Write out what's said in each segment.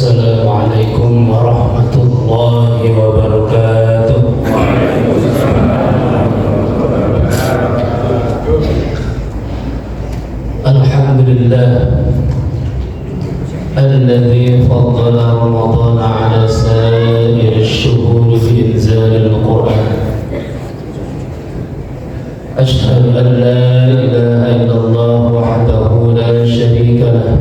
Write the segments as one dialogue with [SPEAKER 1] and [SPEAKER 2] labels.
[SPEAKER 1] Assalamualaikum warahmatullahi wabarakatuh. Alhamdulillah alladzi faddala Ramadan ala sa'ir ash-shuhur bi inzal al-Qur'an. Ashhadu an la ilaha illallah wahdahu la sharika lah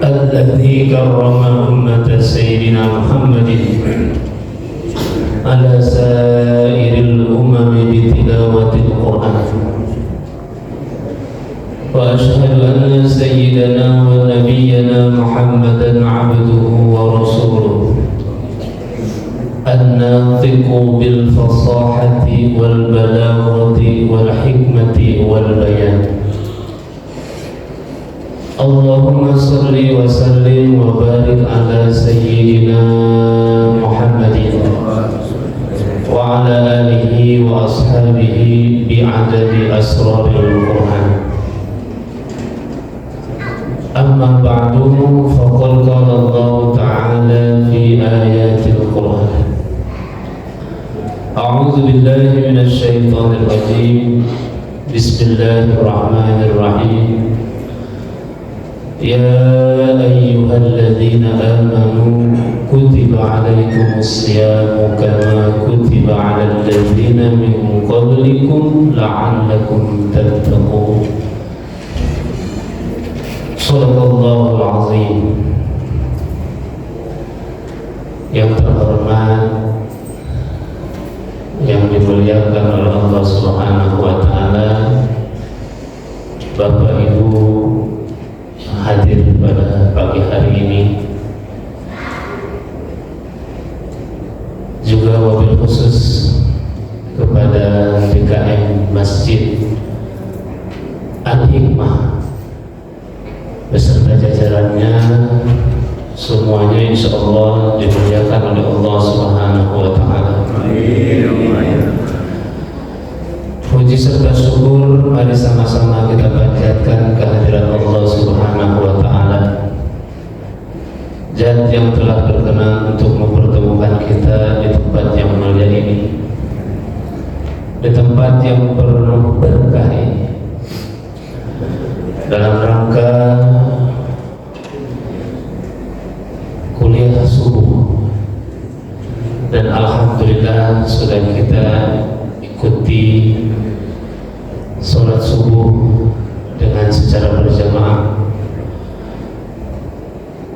[SPEAKER 1] الذي كرم أمة سيدنا محمد على سائر الأمم بتلاوة القرآن وأشهد أن سيدنا ونبينا محمدا عبده ورسوله الناطق بالفصاحة والبلاغة والحكمة والبيان. Allahumma salli wa sallim wa barik ala sayyidina Muhammadin wa ala alihi wa ashabihi bi'adadi asraril Qur'an. Amma ba'du, faqad qala Allah ta'ala fi ayatil Qur'an. A'udzu billahi minasy syaithanir rajim. Bismillahirrahmanirrahim. Ya ayyuhalladzina amanu kutiba alaikumus siyamu kama kutiba alal ladzina min qablikum la'allakum tattaqun. Shadaqallahul azim. Yang terhormat, yang dimuliakan oleh Allah Subhanahu wa taala, Bapak Ibu hadir pada pagi hari ini, juga wabil khusus kepada DKM Masjid Al-Hikmah beserta jajarannya, semuanya insya Allah dimuliakan oleh Allah Subhanahu wa ta'ala. Puji serta syukur mari sama-sama kita panjatkan kehadiran Allah Subhanahu wa ta'ala, Zat yang telah berkenan untuk mempertemukan kita di tempat yang mulia ini, di tempat yang penuh berkah ini, dalam rangka kuliah subuh. Dan alhamdulillah sudah kita ikuti sholat subuh dengan secara berjamaah.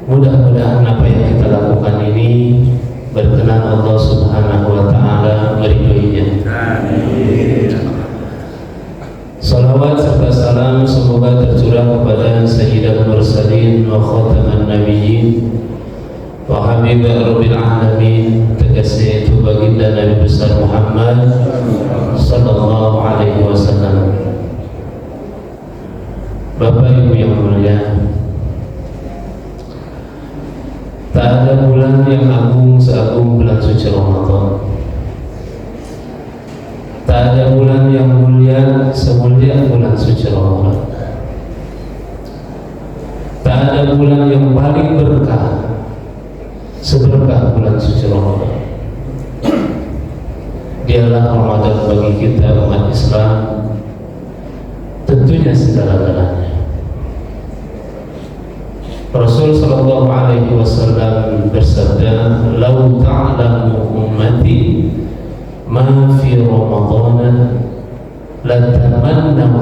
[SPEAKER 1] Mudah-mudahan apa yang kita lakukan ini berkenan Allah Subhanahu wa ta'ala, meridhoinya. Amin. Salawat serta salam semoga tercurah kepada Sayyidul Mursalin wa Khataman Nabiyyin wa Habibur Rabbil Alamin, tegasnya itu baginda Nabi besar Muhammad sallallahu alaihi wasallam. Bapak Ibu yang mulia, tak ada bulan yang agung seagung bulan suci Ramadan. Tak ada bulan yang mulia semulia bulan suci Ramadan. Tak ada bulan yang paling berkah seberkah bulan suci Ramadan. Dialah Ramadan bagi kita umat Islam, tentunya segala-galanya. Rasul sallallahu alaihi wasallam bersabda, "Lau ta'lamu ummati ma fi Ramadan la tamannaw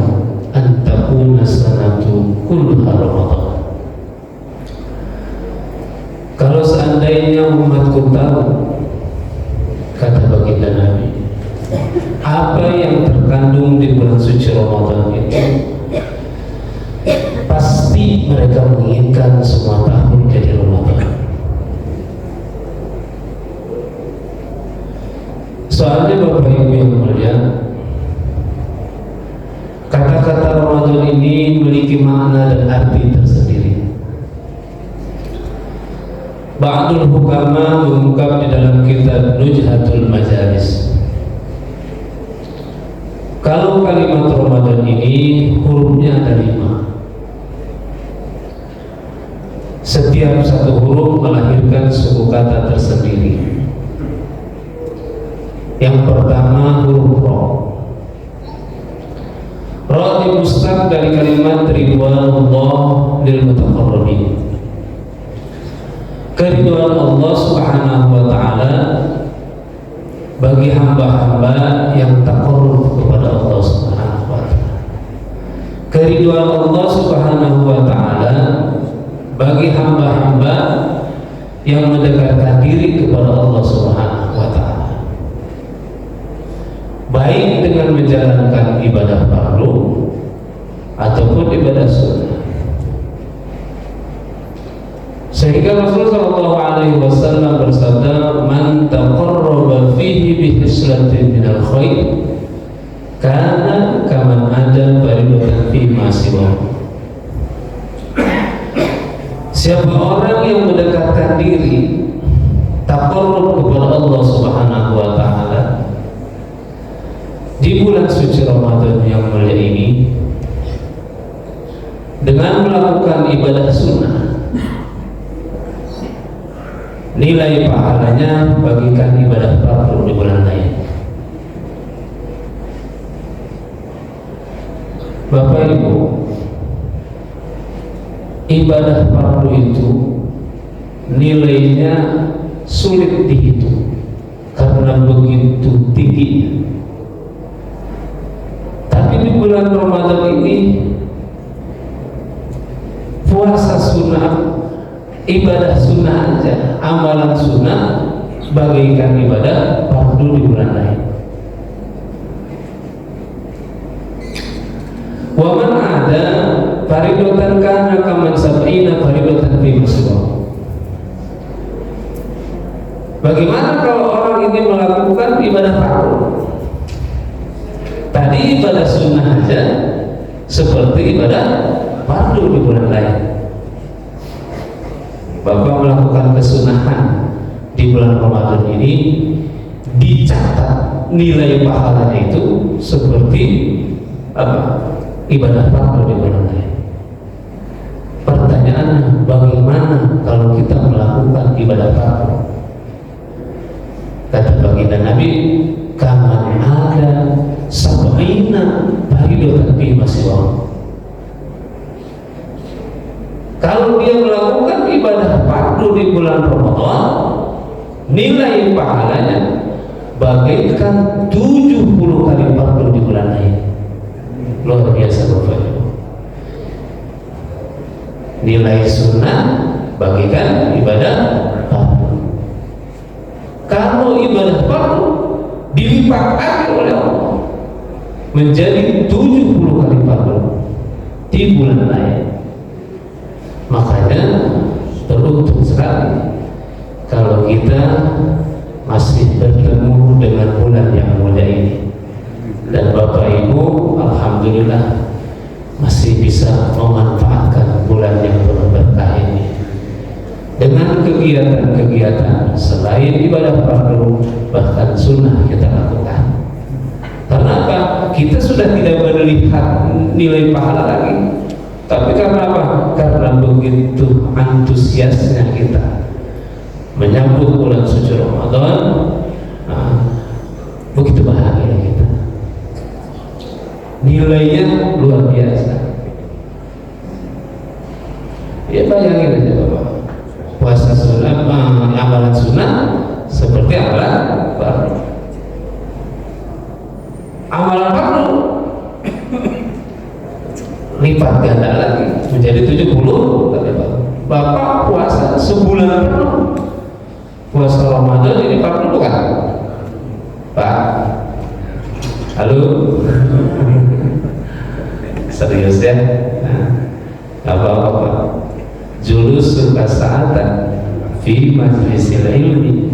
[SPEAKER 1] an takuna sanatu kulluha Ramadan." Kalau seandainya umatku tahu, kata baginda Nabi, apa yang terkandung di bulan suci Ramadan itu, pasti mereka menginginkan semua tahun jadi Ramadan. Soalnya Bapak Ibu yang mulia, kata-kata Ramadan ini memiliki makna dan arti tersendiri. Ba'dul hukama mengungkap di dalam kitab Nujhatul Majalis, kalau kalimat Ramadan ini hurufnya ada 5. setiap satu huruf melahirkan suku kata tersendiri. Yang pertama huruf ro. Ro dimustaq dari kalimat ridwanullah lil mutaqarrabin. Keriduan Allah Subhanahu wa taala bagi hamba-hamba yang taqarrub kepada Allah Subhanahu wa taala. Keriduan Allah Subhanahu wa taala bagi hamba-hamba yang mendekatkan diri kepada Allah Subhanahu wa taala, baik dengan menjalankan ibadah fardu ataupun ibadah sunnah. Sehingga Rasulullah SAW bersabda, "Man taqarraba fihi bi hislatin minal khair kana kaman ada faridatan fi ma siwahu." Siapa orang yang mendekatkan diri taqarrub kepada Allah Subhanahu wa taala di bulan suci Ramadan yang mulia ini dengan melakukan ibadah sunnah, nilai pahalanya bagikan ibadah fardu di bulan lain. Bapak Ibu, ibadah fardu itu nilainya sulit dihitung karena begitu tinggi. Tapi di bulan Ramadan ini puasa sunnah, ibadah sunnah aja, amalan sunnah bagaikan ibadah fardu di bulan lain. Wa man ada faridatan kana kaman sab'ina faridatan fi maswa. Bagaimana kalau orang ini melakukan ibadah fardu? Tadi ibadah sunnah aja seperti ibadah fardu di bulan lain. Bapak melakukan kesunahan di bulan Ramadan ini, dicatat nilai pahalanya itu seperti apa? Ibadah fardu di bulan lain. Pertanyaannya, bagaimana kalau kita melakukan ibadah fardu? Kata baginda Nabi, kaman ada sab'ina faridatan fi maswa. Kalau dia melakukan ibadah fardu di bulan Ramadan, nilai pahalanya bagaikan 70 kali fardu di bulan lain. Luar biasa Bapak Ibu. Nilai sunnah bagaikan ibadah fardu. Kalau ibadah fardu dilipat oleh Allah menjadi 70 kali fardu di bulan lain. Makanya beruntung sekali kalau kita masih bertemu dengan bulan yang mulia ini. Dan Bapak Ibu alhamdulillah masih bisa memanfaatkan bulan yang berkah ini dengan kegiatan-kegiatan selain ibadah fardu, bahkan sunnah kita lakukan. Karena apa? Kita sudah tidak melihat nilai pahala lagi. Tapi karena apa? Karena begitu antusiasnya kita menyambut bulan suci Ramadan, begitu bahagia kita. Nilainya luar biasa. Ya bayangin aja Bapak, puasa sunnah, amalan sunnah seperti amalan fardu. Amalan fardu lipat ganda lagi menjadi 70 kali. Bapak puasa sebulan penuh, puasa Ramadan ini fardu bukan? Pak, halo, serius ya? Apa-apa, julus suka sa'atan fi majlisil ilmi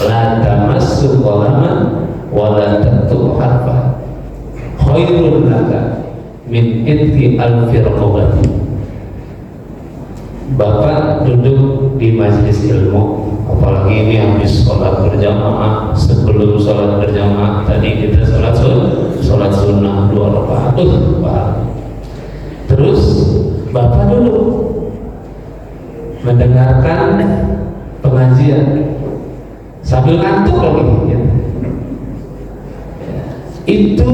[SPEAKER 1] la tamassu qalaman wa la tattu harfa khairun laka min itki al-firqawati. Bapak duduk di majelis ilmu, apalagi ini habis sholat berjamaah. Sebelum sholat berjamaah tadi kita sholat sunnah 2 rakaat. Terus Bapak duduk mendengarkan pengajian sambil ngantuk lagi ya. Itu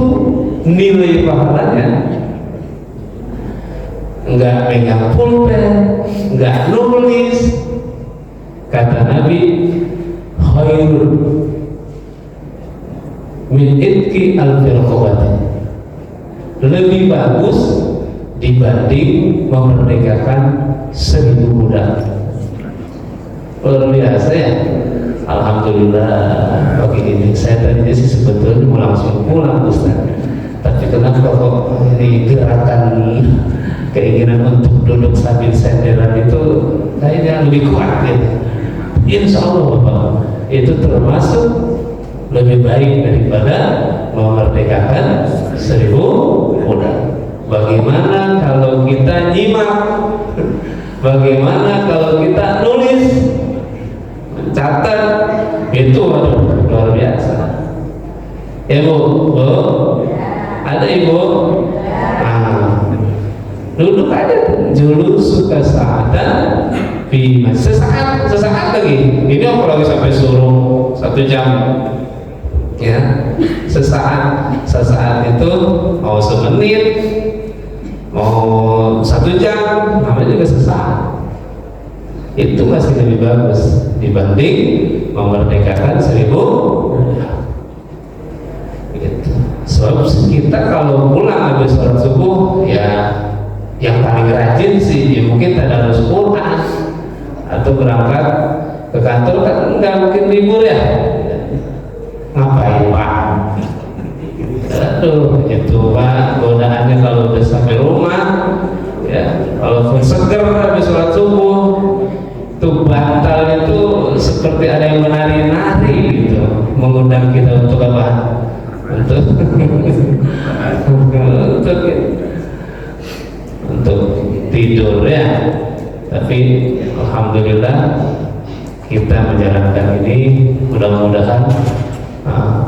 [SPEAKER 1] nilai pahalanya enggak megang pulpen, enggak nulis. Kata Nabi, khairun min itqi al-firqawati, lebih bagus dibanding memerdekakan 1000 budak. Luar biasa ya. Alhamdulillah pagi ini saya tadinya sih sebetulnya mau langsung pulang Ustaz, tapi kenapa kok ini gerakan keinginan untuk duduk sambil senderan itu kayaknya lebih kuat ya. Insya Allah Bapak, itu termasuk lebih baik daripada memerdekakan 1000 budak. Bagaimana kalau kita nyimak? Bagaimana kalau kita nulis, mencatat? Itu waduh, luar biasa. Ibu, ada ibu? Duduk aja, dulu suka saatan, sesaat lagi. Ini apalagi sampai suruh 1 jam, ya. Sesaat itu mau semenit, mau 1 jam, namanya juga sesaat. Itu masih lebih bagus dibanding memerdekakan 1000 gitu. Sebab kita kalau pulang habis sholat subuh ya, yang paling rajin sih ya mungkin tadarus Quran atau berangkat ke kantor kan nggak mungkin libur ya. Ngapain Pak? Aduh, itu Pak godaannya kalau udah sampai rumah ya, kalau seger habis sholat subuh tuh bantal itu seperti ada yang menari-nari gitu, mengundang kita untuk apa? Untuk tidur ya. Tapi alhamdulillah kita menjalankan ini, mudah-mudahan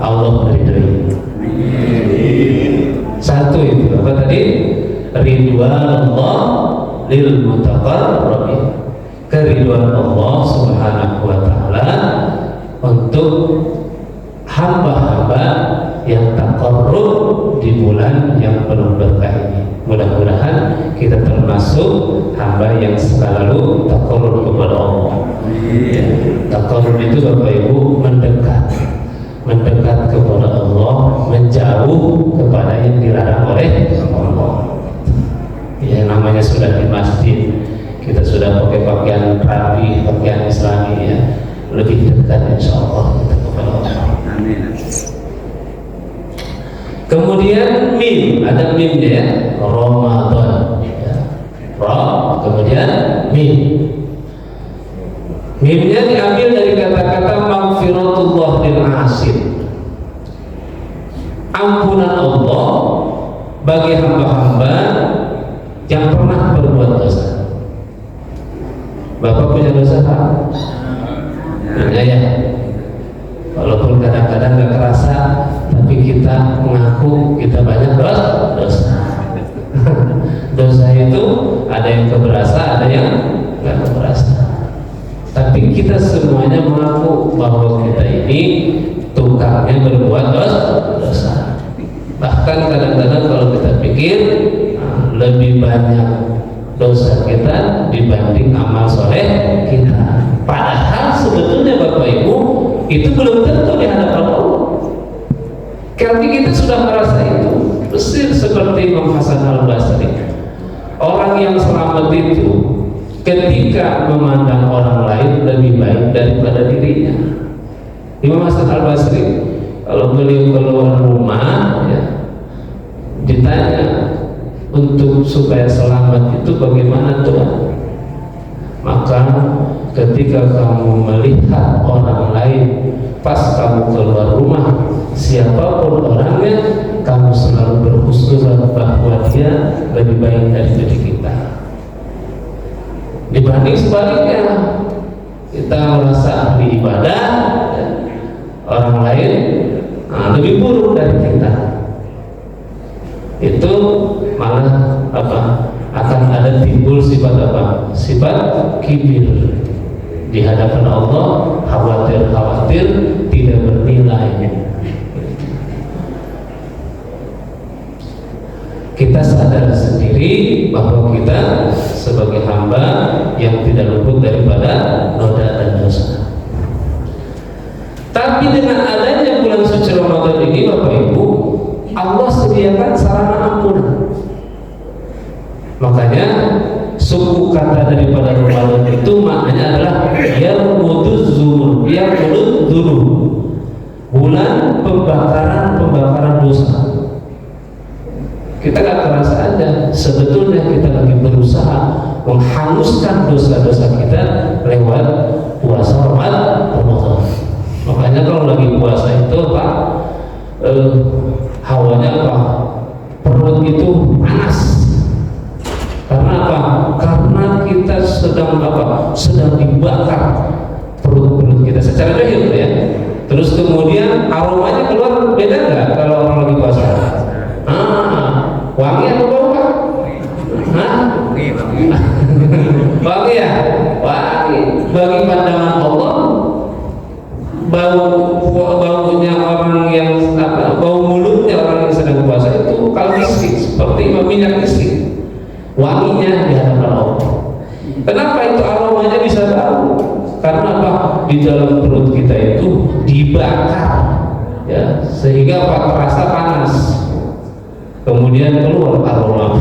[SPEAKER 1] Allah meridhai. Satu itu apa tadi? Ridwanullah lil mutaqarrabin, keriduan Allah Subhanahu wa taala untuk hamba-hamba yang taqarrub di bulan yang penuh berkah ini. Mudah-mudahan kita termasuk hamba yang selalu taqarrub kepada Allah. Ya, taqarrub itu Bapak Ibu mendekat kepada Allah, menjauh kepada yang dilarang oleh Allah. Ya, namanya sudah di masjid, kita sudah pakai pakaian rapi, pakaian Islami ya, lebih dekat insya Allah kita kepada Allah. Amin. Kemudian mim, ada mimnya ya, Ramadan ya. Kemudian mim. Mimnya diambil dari kata-kata maghfiratullah lil asir, ampunan Allah bagi hamba-hamba yang pernah berbuat dosa. Bapak punya dosa Pak? Ya. Walaupun kadang-kadang nggak kerasa, tapi kita mengaku kita banyak dosa. Dosa itu ada yang keberasa, ada yang nggak keberasa. Tapi kita semuanya mengaku bahwa kita ini tukangnya berbuat dosa. Bahkan kadang-kadang kalau kita pikir lebih banyak dosa kita dibanding amal soleh kita. Padahal sebetulnya Bapak Ibu itu belum tentu di hadapan Allah. Karena kita sudah merasa itu. Persis seperti Imam Hasan Al-Basri, orang yang selamat itu ketika memandang orang lain lebih baik daripada dirinya. Imam Hasan Al-Basri kalau beliau keluar rumah ya, ditanya untuk supaya selamat itu bagaimana Tuhan? Maka ketika kamu melihat orang lain pas kamu keluar rumah, siapapun orangnya, kamu selalu berhusnuzan bahwa dia lebih baik dari kita. Dibanding sebaliknya, kita merasa ahli ibadah, orang lain lebih buruk dari kita. Itu malah akan ada timbul sifat apa? Sifat kibir di hadapan Allah, khawatir tidak bernilai. Kita sadar sendiri bahwa kita sebagai hamba yang tidak luput daripada noda dan dosa. Tapi dengan adanya bulan suci Ramadan ini, Bapak Ibu, Allah sediakan sarana ampunan. Makanya suku kata daripada Ramadan itu maknanya adalah yarmuduz zulum, bulan pembakaran dosa. Kita gak terasa aja, sebetulnya kita lagi berusaha menghanguskan dosa-dosa kita lewat puasa Ramadan. Makanya kalau lagi puasa itu Pak, hawanya apa? Perut itu panas. Karena apa? Karena kita sedang apa? Sedang dibakar perut kita secara zahir ya. Terus kemudian aromanya keluar beda nggak kalau orang lagi puasa? Wangi atau bau Pak? Wangi ya? Wangi. Bagi pandangan Allah, baunya orang yang bau mulutnya orang yang sedang puasa itu kalau miskin seperti minyak miskin. Wanginya di hadapan Allah. Kenapa itu aromanya bisa tahu? Karena apa? Di dalam perut kita itu dibakar, ya, sehingga apa? Terasa panas. Kemudian keluar aroma.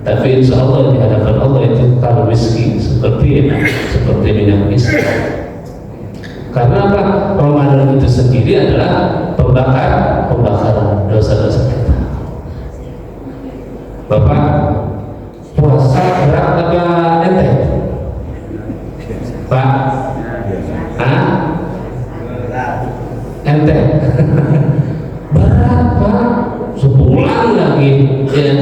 [SPEAKER 1] Tapi insya Allah di hadapan Allah itu kalau miskin seperti minyak miskin. Karena apa? Ramadan itu sendiri adalah pembakaran dosa-dosa kita. Bapak, puasa berat apa enteng? Pak? Enteng? Berat Pak, sebulan lagi ya.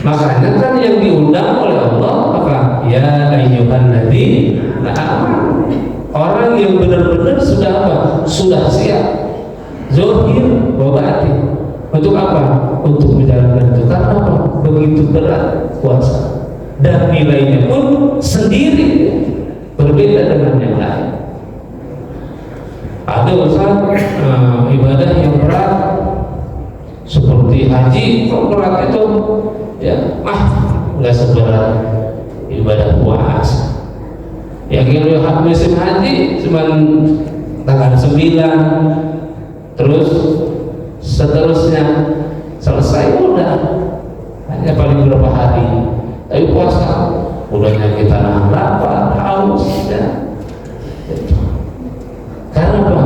[SPEAKER 1] Makanya kan yang diundang oleh Allah apa? Ya ayyuhan nabi, orang yang benar-benar sudah apa? Sudah siap zahir wa batin. Untuk apa? Untuk menjalankan itu. Karena apa? Begitu berat puasa dan nilainya pun sendiri berbeda dengan yang lain. Ada ibadah yang berat seperti haji, kok berat itu ya nggak seberat ibadah puasa. Ya kalau musim haji cuma tanggal 9, terus seterusnya selesai udah hanya paling beberapa hari. Tapi puasa udahnya kita nahan lapar, haus ya. Karena apa?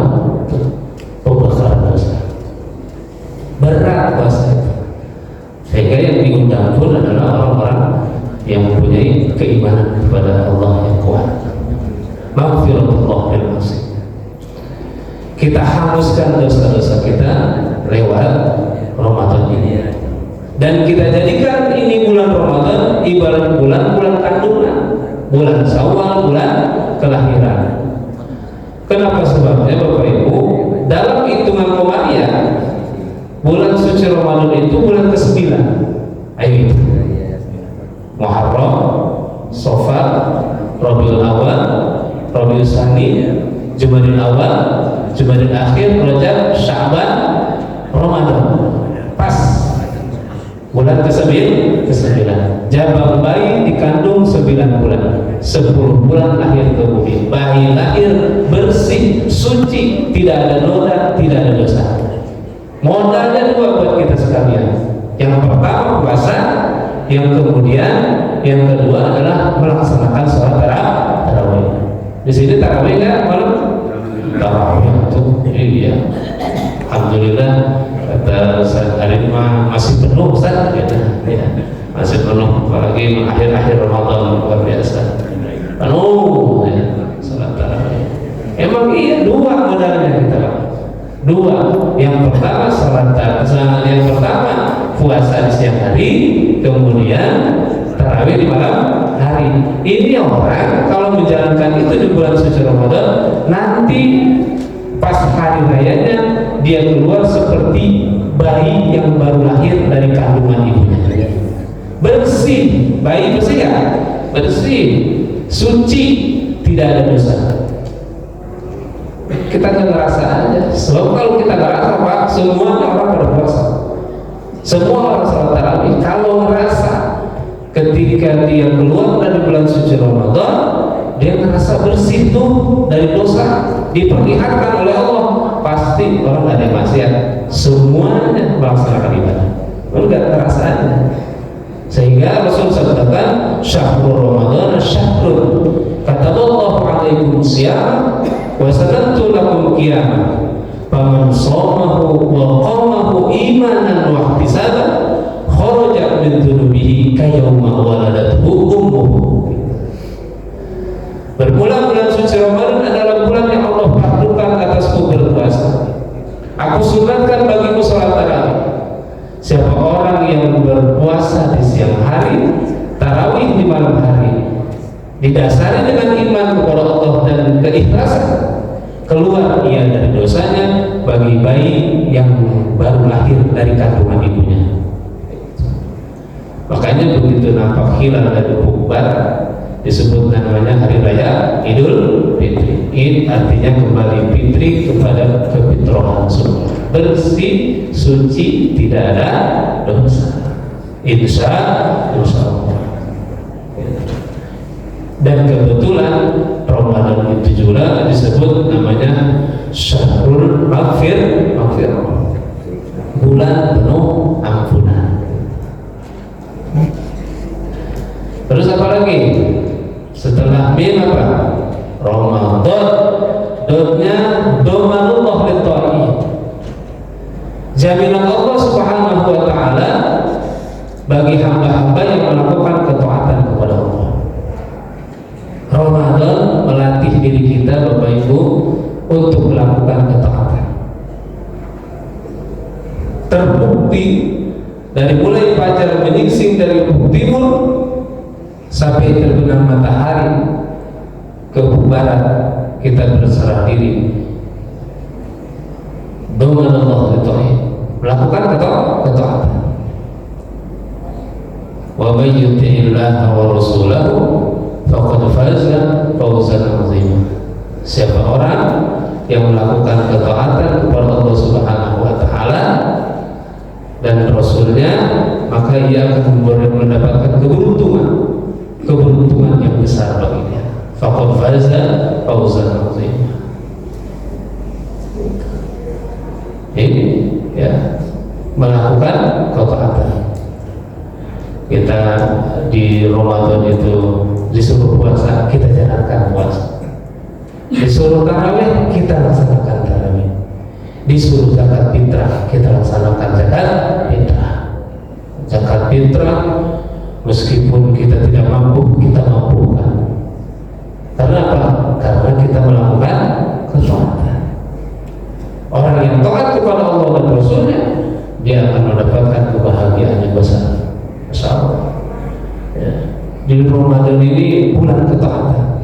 [SPEAKER 1] Pembakaran dosa berat puasa itu. Sehingga yang diundang pun adalah orang-orang yang mempunyai keimanan kepada Allah yang kuat. Maghfiratullah lil muslimin. Kita hanguskan dosa-dosa kita lewat Ramadan ini, dan kita jadikan ini bulan Ramadan ibarat bulan kandungan, bulan Syawal, bulan kelahiran. Kenapa sebabnya Bapak Ibu? Dalam hitungan Komariah, bulan suci Ramadan itu bulan ke-9. Ayo, Muharram, Safar, Rabiul Awal, Rabiul Tsani, Jumadil Awal, Jumadil Akhir, Rajab, Sya'ban, Ramadan. Pas bulan ke-9. Jabang bayi dikandung 9 bulan, 10 bulan lahir ke bumi. Bayi lahir bersih, suci, tidak ada noda, tidak ada dosa. Modalnya 2 buat kita sekalian. Yang pertama puasa, yang kedua adalah melaksanakan sholat tarawih. Di sini tarawih nggak malam? Tarawih tuh, iya. Alhamdulillah kata Ustaz Arif masih penuh Ustaz, ya, masih penuh, apalagi akhir-akhir Ramadan luar biasa penuh ya, sholat tarawih. Emang iya 2 modalnya kita, 2. Yang pertama sholat tarawih, yang pertama puasa di siang hari, kemudian tarawih di malam hari. Ini orang kalau menjalankan itu di bulan suci Ramadan, nanti pas hari rayanya dia keluar seperti bayi yang baru lahir dari kandungan ibunya. bersih. Bayi bersih ya? Bersih, suci, tidak ada dosa. Kita nggak ngerasa aja. Sebab kalau kita ngerasa, Pak, semuanya orang berpuasa, semua orang salat tarawih. Kalau ngerasa ketika dia keluar dari bulan suci Ramadan, dia ngerasa bersih tuh dari dosa, diperlihatkan oleh Allah, pasti orang nggak ada maksiat, semuanya melaksanakan ibadah. Lalu nggak ngerasa aja. Sehingga Rasul sabdakan, syahrul Ramadan syahrul kataballahu alaikum siyam wa sanadtu lakum qiyamah faman shamahu wa qamahu imanan wa ihtisaban kharaja min dhunubihi kayawma waladathu ummuhu. Berbulan-bulan suci Ramadan adalah bulan yang Allah fardukan atasku berpuasa. Aku sunatkan bagimu salat tarawih. Siapa orang yang berpuasa di siang hari, tarawih di malam hari, didasari dengan iman kepada Allah dan keikhlasan, keluar ia dari dosanya bagi bayi yang baru lahir dari kandungan ibunya. Makanya begitu nampak hilal dari ufuk barat, disebut namanya hari raya Idul Fitri. Id artinya kembali fitri kepada kefitrahan semua, bersih, suci, tidak ada dosa. Insya Allah. Dan kebetulan Ramadan itu juga disebut namanya Syahrul Maghfirah, bulan penuh ampunan. Terus apa lagi? Setelah mim apa? Ramadan, dotnya domanullah litta'i, jaminan Allah subhanahu wa ta'ala bagi hamba-hamba yang melakukan ketaatan kepada Allah. Ramadan melatih diri kita, Bapak Ibu, untuk melakukan ketaatan. Terbukti dari mulai fajar menyingsing dari ufuk timur sampai terbenam matahari ke ufuk barat, kita berserah diri. Domanullah litta'i, melakukan ketaatan. Wa may yuti'illaha wa rasulahu faqad faza fawzan 'azima. Siapa orang yang melakukan ketaatan kepada Allah Subhanahu wa taala dan Rasulnya, maka ia akan mendapatkan keberuntungan yang besar baginya. Faqad faza fawzan 'azima. Ini ya, melakukan ketaatan. Kita di Ramadan itu disuruh puasa, kita jalankan puasa. Disuruh tarawih, kita laksanakan tarawih. Disuruh zakat fitrah, kita laksanakan zakat fitrah. Zakat fitrah, meskipun kita tidak mampu, kita mampukan. Karena apa? Karena kita melakukan ketaatan. Orang yang taat kepada Allah dan Rasulnya, dia akan mendapatkan kebahagiaan yang besar. Masya Allah. Ya. Di Ramadan ini bulan ketaatan.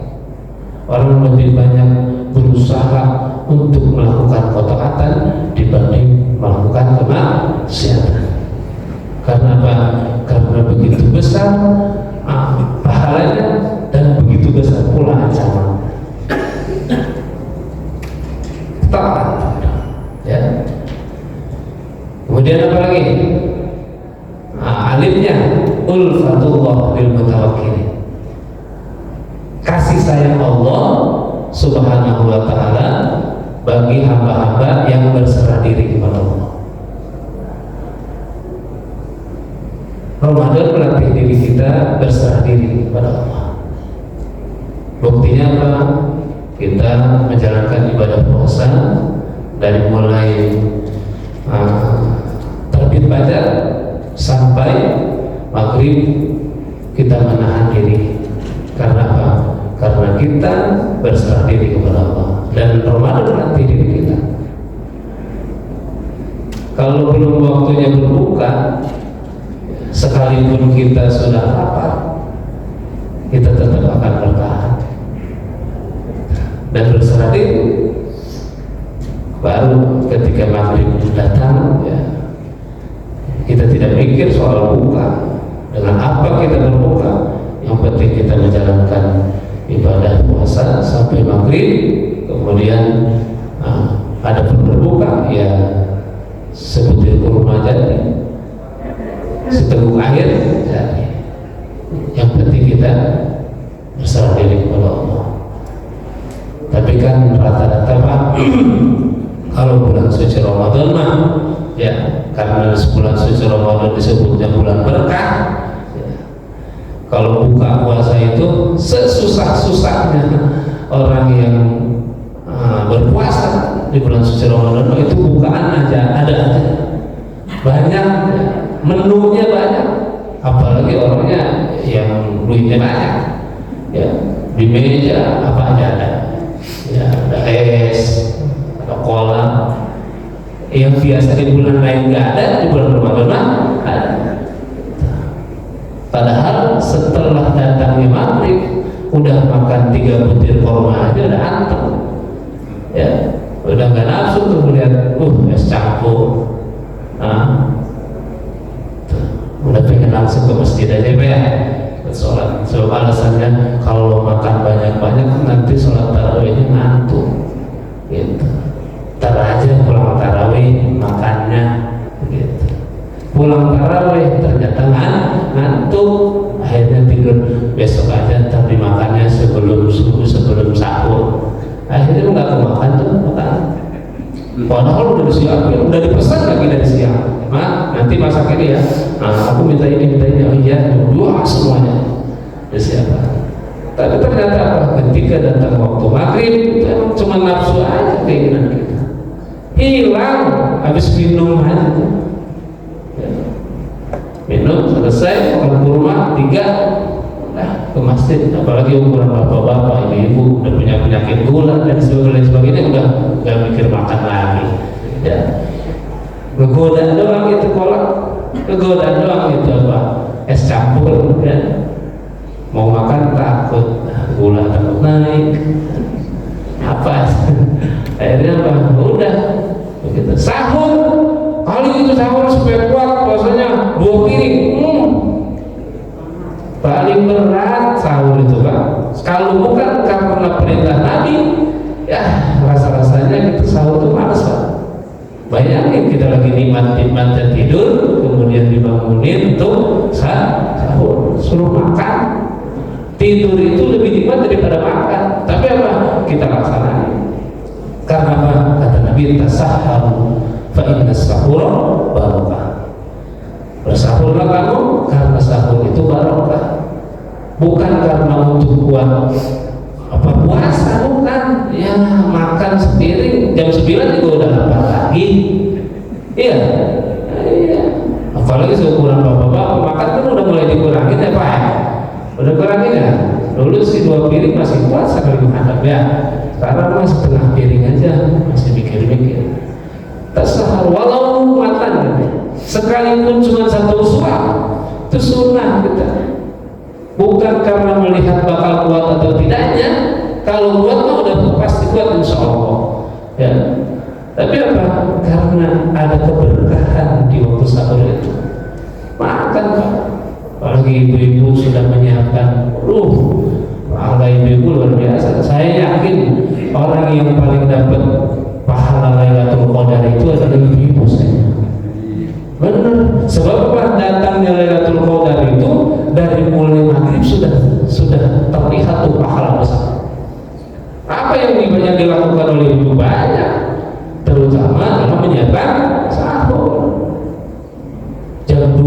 [SPEAKER 1] Orang lebih banyak berusaha untuk melakukan ketaatan dibanding melakukan kemaksiatan. Karena apa? Karena begitu besar pahalanya dan begitu besar pula ancaman. Taat. Ya. Kemudian apa lagi? Alifnya ulfatullah lil mutawakkilin, kasih sayang Allah Subhanahu wa ta'ala bagi hamba-hamba yang berserah diri kepada Allah. Ramadan melatih diri kita berserah diri kepada Allah. Buktinya apa? Kita menjalankan ibadah puasa dari mulai terbit fajar sampai maghrib, kita menahan diri. Karena apa? Karena kita berserah diri kepada Allah. Dan Ramadan melatih diri kita. Kalau belum waktunya berbuka, sekalipun kita sudah lapar, kita tetap akan bertahan dan berserah diri. Baru ketika maghrib datang, ya, kita tidak mikir soal buka, Dengan apa kita berbuka? Yang penting kita menjalankan ibadah puasa sampai maghrib, kemudian ada pun berbuka ya sebutir kurma jadi, seteguk air jadi. Yang penting kita berserah diri kepada Allah. Tapi kan rata-rata Pak, kalau bulan suci Ramadan mah ya, karena bulan suci Ramadan disebutnya bulan berkah ya. Kalau buka puasa itu sesusah-susahnya orang yang berpuasa di bulan suci Ramadan itu bukaan aja ada aja banyak ya. Menunya banyak, apalagi orangnya yang duitnya banyak ya, di meja apa aja ada ya, ada es, ada cola. Yang biasa di bulan lain nggak ada, di bulan Ramadan ada. Padahal setelah datangnya maghrib udah makan 3 butir kurma aja udah anteng ya, udah nggak nafsu tuh melihat es campur, udah pengen langsung ke masjid aja ya sholat. Sebab alasannya kalau makan banyak-banyak nanti sholat tarawihnya ngantuk gitu. Ntar aja pulang tarawih makannya gitu. Pulang tarawih ternyata ngantuk, akhirnya tidur besok aja, tapi makannya sebelum subuh, sebelum sahur. Akhirnya nggak kemakan tuh makan. Padahal udah disiapin, udah dipesan lagi dari siang. Nanti masak ini ya. Aku minta ini. Oh iya, dua semuanya disiapkan. Tapi ternyata apa? Ketika datang waktu maghrib, itu emang cuma nafsu aja keinginan kita. Hilang, habis minum aja. Ya. Minum selesai, makan kurma 3, ke masjid. Apalagi ukuran bapak-bapak, ibu-ibu udah punya penyakit gula dan sebagainya, udah nggak mikir makan lagi. Ya. Ngegoda doang itu kolak, ngegoda doang itu apa? Es campur ya. Mau makan takut gula takut naik. Apa? Akhirnya apa? Udah begitu. Sahur, kali itu sahur supaya kuat puasanya 2 piring. Paling berat sahur itu Pak. Kalau bukan karena perintah Nabi, ya rasa-rasanya kita sahur itu malas Pak. Bayangin kita lagi nikmat-nikmatnya tidur, kemudian dibangunin untuk sahur, suruh makan. Tidur itu lebih nikmat daripada makan. Tapi apa? Kita laksanain. Karena apa? Kata Nabi, tasahharu fa inna sahura barakah. Bersahurlah kamu karena sahur itu barokah. Bukan karena untuk buat apa puasa, bukan. Ya makan sepiring jam 9 juga udah lapar lagi. Iya. Apalagi seukuran bapak-bapak makan kan udah mulai dikurangin ya Pak. Udah kurangin ya. Dulu sih 2 piring masih kuat sambil menghadap ya. Sekarang mas setengah piring aja masih mikir-mikir. Tasahar walau matan sekalipun cuma 1 suap itu sunnah kita. Bukan karena melihat bakal kuat atau tidaknya. Kalau kuat mah udah pasti kuat insya Allah ya. Tapi apa? Karena ada keberkahan di waktu sahur itu. Makan Pak. Apalagi ibu-ibu sudah menyiapkan, pahala ibu-ibu luar biasa. Saya yakin orang yang paling dapat pahala Lailatul Qadar itu adalah ibu-ibu saya. Benar. Sebab datangnya Lailatul Qadar itu dari mulai maghrib sudah terlihat tuh pahala besar. Apa yang dilakukan oleh ibu banyak, terutama dalam menyiapkan sahur. Jam 2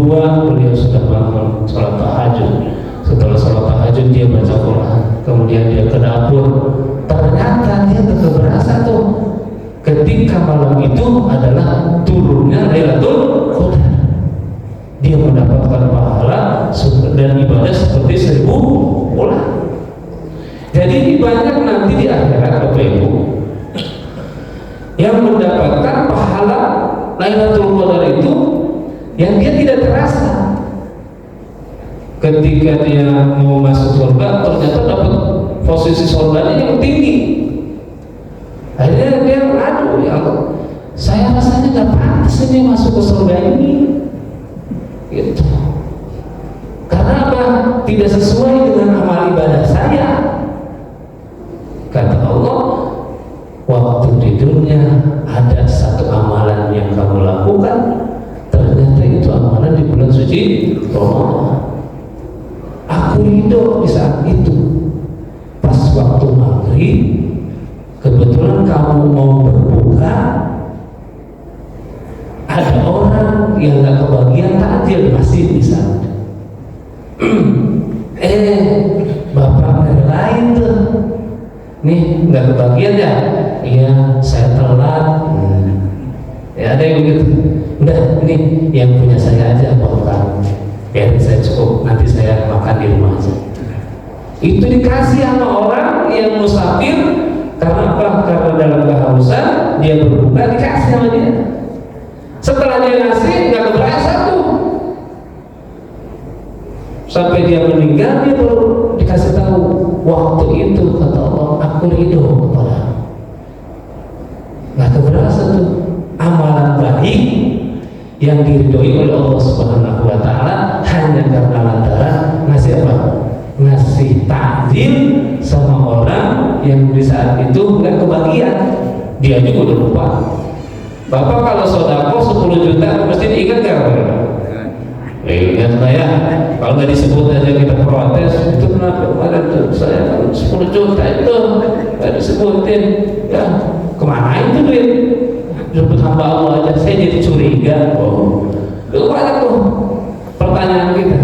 [SPEAKER 1] beliau sudah bangun sholat tahajud. Setelah sholat tahajud dia baca Quran, kemudian dia ke dapur. Ternyata dia tetap berasa tuh ketika malam itu adalah turunnya Lailatul Qadar. Dia mendapatkan pahala dan ibadah seperti 1000 bulan. Jadi banyak nanti di akhirat Bapak Ibu yang mendapatkan pahala Lailatul Qadar itu yang dia tidak terasa. Ketika dia mau masuk surga ternyata dapat posisi surganya yang tinggi. Akhirnya dia aduh ya Allah, saya rasanya nggak pantas ini masuk ke surga ini gitu. tidak sesuai dengan amal ibadah saya. Kata Allah, waktu di dunia ada satu amalan yang kamu lakukan, ternyata itu amalan di bulan suci Ramadan. Aku ridho di saat itu. Pas waktu maghrib, kebetulan kamu mau berbuka, ada orang yang gak kebagian takjil masih di sana. Bapak relain tuh, nih nggak kebagian ya? Iya, saya telat. Ya ada yang begitu. Udah, ini yang punya saya aja buat kamu. Biarin saya cukup, nanti saya makan di rumah aja. Itu dikasih sama orang yang musafir. Karena apa? Karena dalam kehausan dia berbuka, dikasih sama dia. Setelah dia ngasih, nggak keberasa tuh. Sampai dia meninggal, dia baru dikasih tahu, waktu itu kata Allah, aku ridho kepadamu. Nggak keberasa tuh amalan baik yang diridhoi oleh Allah Subhanahu Wa Taala hanya karena lantaran ngasih apa? Ngasih takjil sama orang yang di saat itu nggak kebagian. Dia juga udah lupa. Bapak kalau sodako 10 juta mesti diingat nggak? Ingat saya. Kalau nggak disebut aja kita protes. Itu kenapa kemarin tuh saya kan 10 juta itu nggak disebutin. Ya kemana itu duit? Disebut hamba Allah aja. Saya jadi curiga. Oh, itu banyak tuh pertanyaan kita.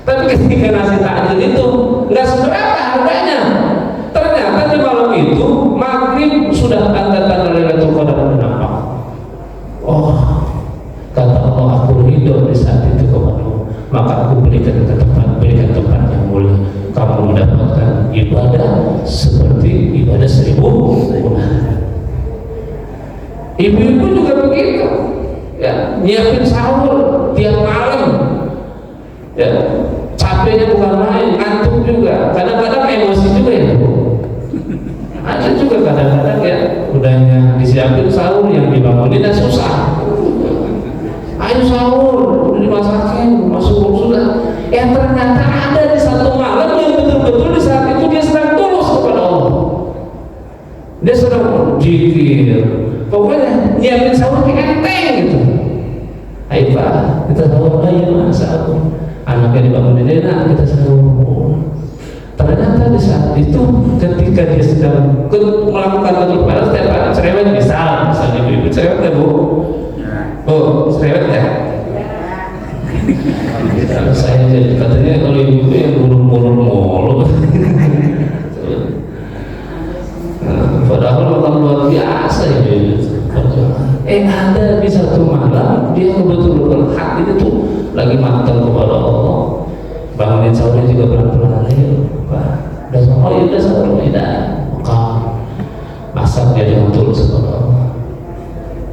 [SPEAKER 1] Tapi ketika nasi takjil itu nggak seberapa harganya. Ternyata di malam itu maghrib sudah tanda-tanda Lailatul Qadar nampak. Oh, kata Allah, aku ridho di saat itu kepadamu, maka aku berikan tempat yang mulia. Kamu mendapatkan ibadah seperti ibadah 1000 bulan. Ibu-ibu juga begitu, ya, nyiapin sahur tiap malam, ya, capeknya bukan main, ngantuk juga, kadang-kadang emosi juga ya. Ada juga kadang-kadang ya, udahnya disiapin sahur yang dibangunin dan susah. Ayo sahur, udah dimasakin, masuk sudah. Ternyata ada di satu malam yang betul-betul di saat itu dia sedang tulus kepada Allah. Dia sedang zikir. Pokoknya nyiapin sahur kayak enteng gitu. Ayo Pak, kita sahur ayo sahur. Anaknya dibangunin, nah kita sahur. Ternyata di saat itu ketika dia sedang melakukan Lailatul Qadar, setiap hari cerewet misalnya ibu-ibu cerewet ya Bu? Oh, cerewet ya? Kalau saya jadi katanya kalau ibu yang murung-murung mulu. Padahal orang luar biasa ya. Ada di satu malam dia betul-betul hati itu lagi mantan kepada Allah. Bangunin sahurnya juga pelan-pelan aja. Udah sahur, ya udah sahur, tidak. Maka masak dia dengan tulus kepada Allah.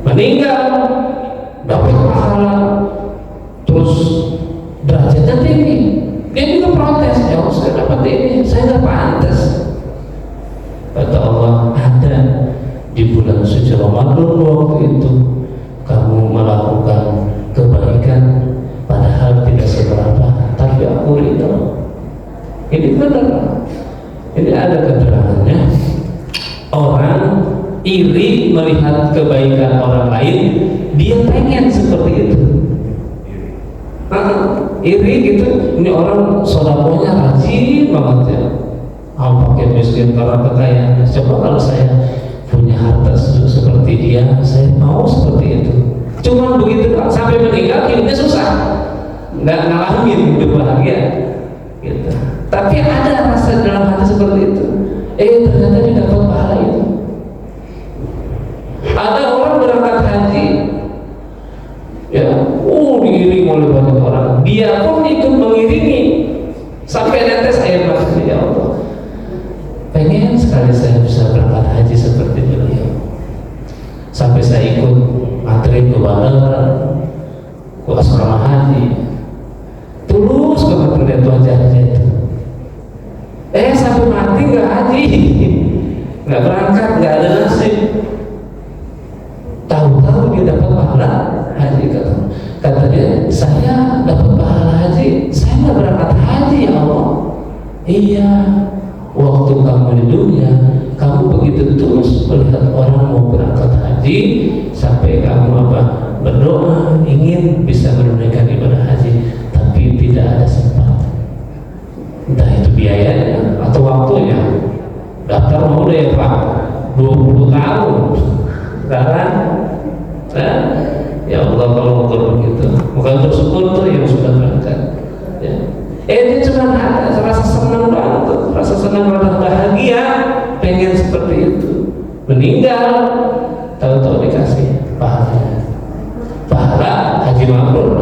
[SPEAKER 1] Meninggal dapat pahala, terus derajatnya tinggi. Dia juga protes, ya Allah saya dapat ini, saya nggak pantas. Kata Allah, ada di bulan suci Ramadan waktu itu kamu melakukan kebaikan padahal tidak seberapa, tapi aku ridho. Ini benar. Ini ada keterangannya. Orang iri melihat kebaikan orang lain, dia pengen seperti itu. Iri gitu. Ini orang sodakonya rajin banget ya. Pakai miskin karena kekayaan. Coba kalau saya punya harta seperti dia, saya mau seperti itu. Cuman begitu sampai meninggal hidupnya susah, nggak ngalamin hidup bahagia gitu. Tapi ada rasa dalam hati seperti itu. Ternyata dia dapat pahala itu. Ada orang berangkat haji, ya, diiring oleh banyak orang. Dia pun ikut mengiringi sampai netes air mata. Ya Allah, pengen sekali saya bisa berangkat haji seperti beliau. Sampai saya ikut antri ke bandara, ke asrama haji, tulus banget melihat wajahnya itu. Sampai mati nggak haji, nggak berangkat, nggak ada nasib. Tahu-tahu dia dapat pahala haji. Kata dia, saya dapat pahala haji, saya nggak berangkat haji ya Allah. haji sampai kamu berdoa ingin bisa menunaikan ibadah haji tapi tidak ada sempat, entah itu biayanya atau waktunya. Daftar mau deh Pak 20 tahun sekarang, ya Allah kalau begitu bukan bersyukur tuh yang sudah berangkat ya. Ini cuma ada rasa senang banget, rasa senang, rasa bahagia, pengen seperti itu. Meninggal tahu-tahu dikasih pahala haji mabrur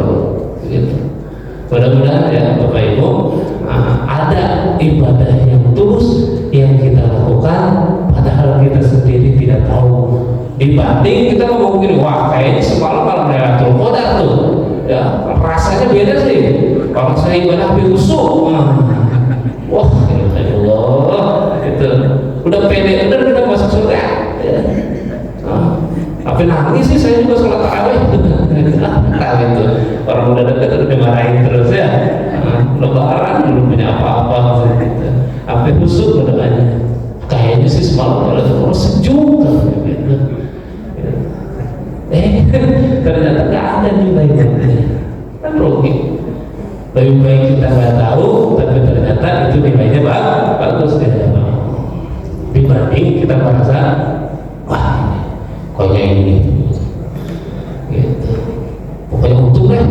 [SPEAKER 1] gitu. Mudah-mudahan ya Bapak Ibu ada ibadah yang tulus yang kita lakukan padahal kita sendiri tidak tahu, dibanding kita ngomong gini, wah kayaknya semalam malam Lailatul Qadar tuh ya rasanya beda sih kalau saya ibadah habis khusyuk. Wah ya Allah itu udah pede, udah masuk surga ya. Tapi nangis sih saya juga sholat tarawih gitu. Orang udah dekat udah dimarahin terus ya. Lebaran belum punya apa-apa gitu. Sampai khusyuk berdoanya. Kayaknya sih semalam kalau itu sejuk gitu. Ternyata nggak ada nilainya. Kan rugi. Lebih baik kita nggak tahu, tapi ternyata itu nilainya bagus ya. Dibanding kita merasa wah pokoknya ini gitu. Pokoknya untung deh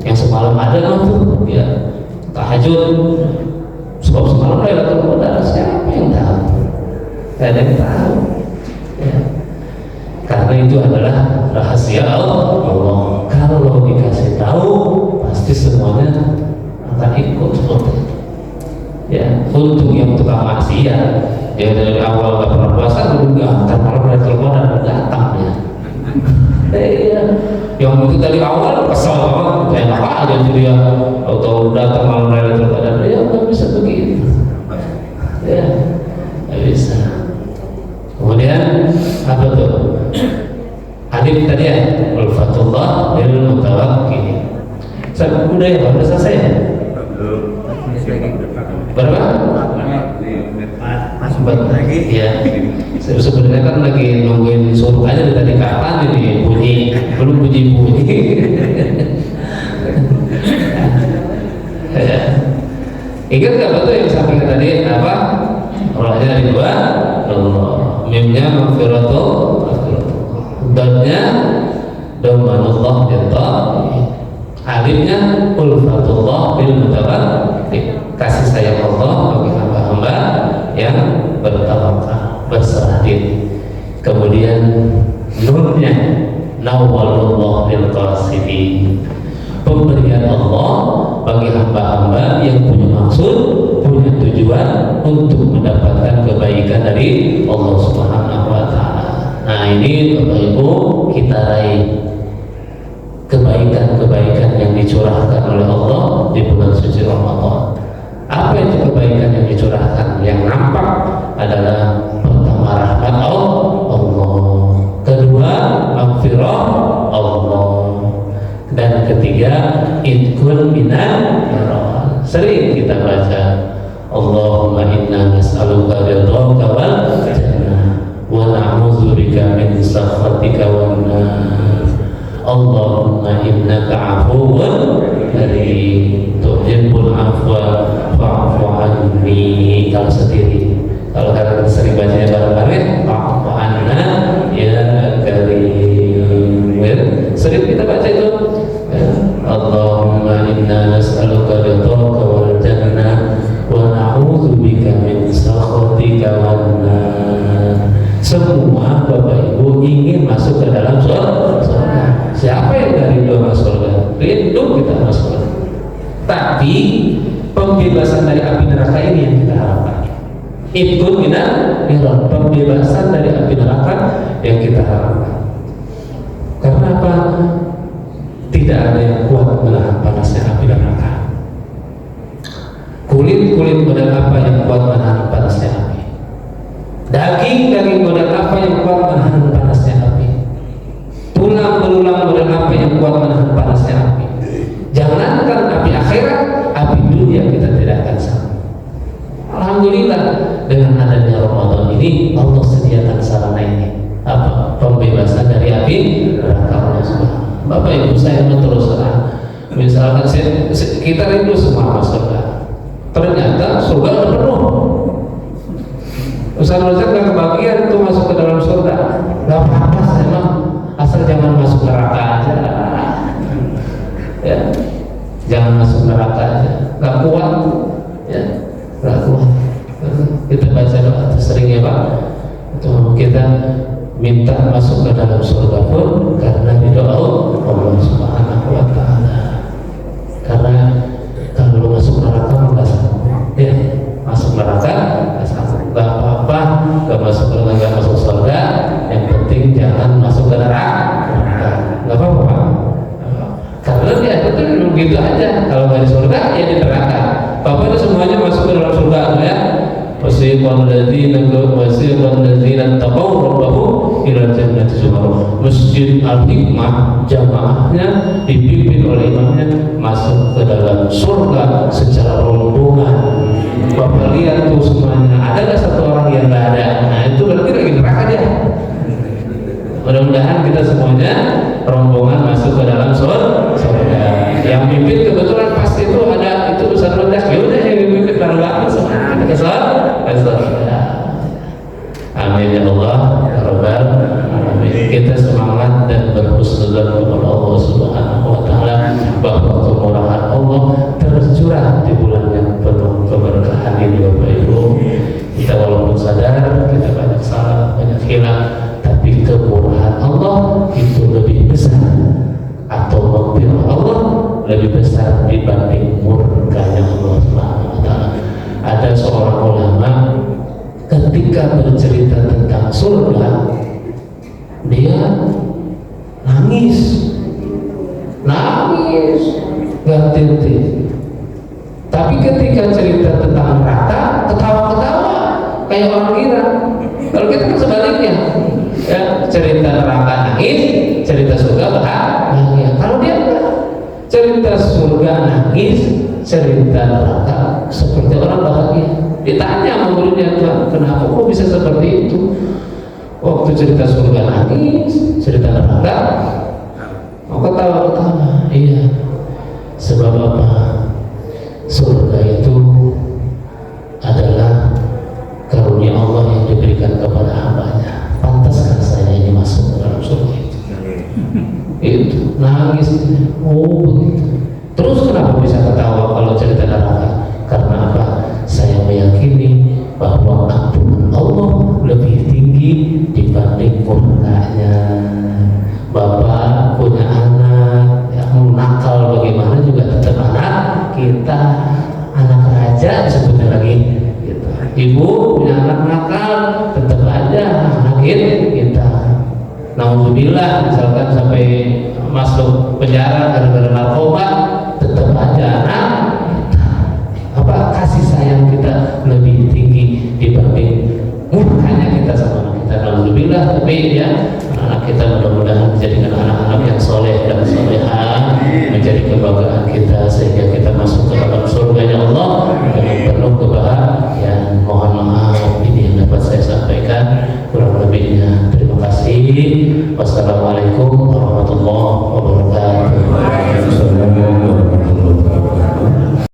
[SPEAKER 1] yang semalam ada tuh ya tahajud, sebab semalam Lailatul Qadar siapa yang tahu? Tidak ada yang tahu ya. Karena itu adalah rahasia Allah. Kalau dikasih tahu pasti semuanya akan ikut seperti itu ya. Untung yang tukang maksiat ya dari awal gak pernah puasa dulu ntar malam Lailatul Qadar datang ya. Iya, yang itu dari awal kesel banget, enak aja dia atau datang malam Lailatul Qadar, ya nggak bisa begitu, ya nggak bisa. Kemudian apa tuh? Hadis tadi ya, ulfatullah lil mutawakkil. Udah ya, udah selesai ya? Berapa? Lagi ya. Sebenarnya kan lagi nungguin suruh aja dari tadi kapan ini bunyi, belum bunyi. Ya. Ingat nggak betul yang sampaikan tadi apa? Rohnya ada dua, mimnya maghfiratul, dadnya domanullah jalla, alifnya ulfatullah bil mutawakkil, kasih sayang Allah bagi hamba-hamba yang bertawakal, berserah diri. Kemudian nurnya nawwalullah lil qasidin, pemberian Allah bagi hamba-hamba yang punya maksud, punya tujuan untuk mendapatkan kebaikan dari Allah Subhanahu wa taala. Nah, ini Bapak Ibu kita raih kebaikan-kebaikan yang dicurahkan oleh Allah di bulan suci Ramadan. Apa itu kebaikan yang dicurahkan? Yang nampak adalah pertama rahmat Allah, kedua maghfirah Allah, dan ketiga idkhul minan nar. Sering kita baca Allahumma inna nas'aluka ridhaka wal jannah wa na'udzubika min sakhatika wan nar. Allahumma innaka 'afuwwun karim tuhibbul 'afwa fa'fu 'anni. Kalau sendiri, kalau kalian sering bacanya bareng-bareng fa'fu 'anna ya karim. Sering kita baca itu Allahumma inna nas'aluka ridhaka wal jannah wa na'udzubika min sakhatika wan nar. Semua Bapak Ibu ingin masuk ke dalam surga. Siapa yang dari doa masuk surga? Rindu kita masuk surga. Tapi pembebasan dari api neraka ini yang kita harapkan. Ibtun minan nar, pembebasan dari api neraka yang kita harapkan. Karena apa? Tidak ada yang kuat menahan panasnya api neraka. Kulit-kulit model apa yang kuat menahan panasnya api? Daging-daging model apa yang kuat menahan panasnya api? Tulang belulang model apa yang kuat menahan panasnya api? Jangankan api akhirat, api dunia kita tidak akan sanggup. Alhamdulillah dengan adanya Ramadan ini Allah sediakan sarana ini, apa? Pembebasan dari Bapak Ibu saya terus terang, misalkan kita rindu semua masuk surga, ternyata surga udah penuh. Ustaz-ustaz nggak kebagian tuh masuk ke dalam surga, nggak apa-apa, emang asal jangan masuk neraka aja, ya, jangan masuk neraka aja, nggak kuat, ya, nggak kuat. Kita baca doa sering ya Pak, itu kita minta masuk ke dalam surga pun karena didoa Allah Subhanahu wa Ta'ala. Karena kalau masuk neraka nggak sanggup, ya, masuk neraka nggak sanggup, nggak apa-apa, nggak masuk neraka, nggak masuk surga, yang penting jangan masuk ke neraka, nggak apa-apa Pak. Karena dia itu begitu aja, kalau nggak di surga ya di neraka. Bapak itu semuanya masuk ke dalam surga ya. Wasiqal ladzina taqaw rabbahum ila jannati zumar. Masjid Al-Hikmah jamaahnya dipimpin oleh imamnya masuk ke dalam surga secara rombongan. Bapak lihat tuh semuanya, ada nggak satu orang yang nggak ada? Nah itu berarti lagi neraka dia. Mudah-mudahan kita semuanya rombongan masuk ke dalam surga. Yang pimpin kebetulan pas itu ada itu Ustaz Rodak, ya udah yang pimpin bareng-bareng semua kita kesal. Amin ya Allah ya Rabbal alamin. Kita semangat dan berhusnuzan kepada Allah Subhanahu wa Ta'ala bahwa kemurahan Allah tercurah di bulan yang penuh keberkahan ini Bapak Ibu. Kita walaupun sadar kita banyak salah, banyak hilang, tapi kemurahan Allah itu lebih besar, atau maghfirah Allah lebih besar dibanding murkanya Allah Subhanahu wa Ta'ala. Ada seorang ulama ketika bercerita tentang surga, dia nangis, gak henti. Tapi ketika cerita tentang neraka, ketawa-ketawa kayak orang gila. Kalau kita kan sebaliknya, ya, cerita neraka nangis, cerita surga bahagia. Kalau dia enggak, cerita surga nangis, cerita neraka seperti orang bahagia. Ditanya sama gurunya, kenapa kok bisa seperti itu? Waktu cerita surga nangis, cerita neraka mau ketawa-ketawa. Iya, sebab apa? Surga itu adalah karunia Allah yang diberikan kepada hambanya. Pantaskah saya ini masuk ke dalam surga itu? Itu nangis. Oh begitu. Terus kenapa bisa ketawa kalau cerita neraka? Karena apa? Saya meyakini bahwa ampunan Allah lebih tinggi dibanding murkanya. Bapak punya anak yang nakal bagaimana juga tetap anak kita, anak raja disebutnya lagi gitu. Ibu punya anak nakal tetap aja anak kita. Nauzubillah misalkan sampai masuk penjara gara-gara narkoba, tetap aja anak kita. Apa kasih sayang kita lebih tinggi dibanding murkanya kita sama anak kita. Nauzubillah, tapi ya anak kita mudah-mudahan menjadikan anak-anak yang soleh dan solehah, menjadi kebanggaan kita sehingga kita masuk ke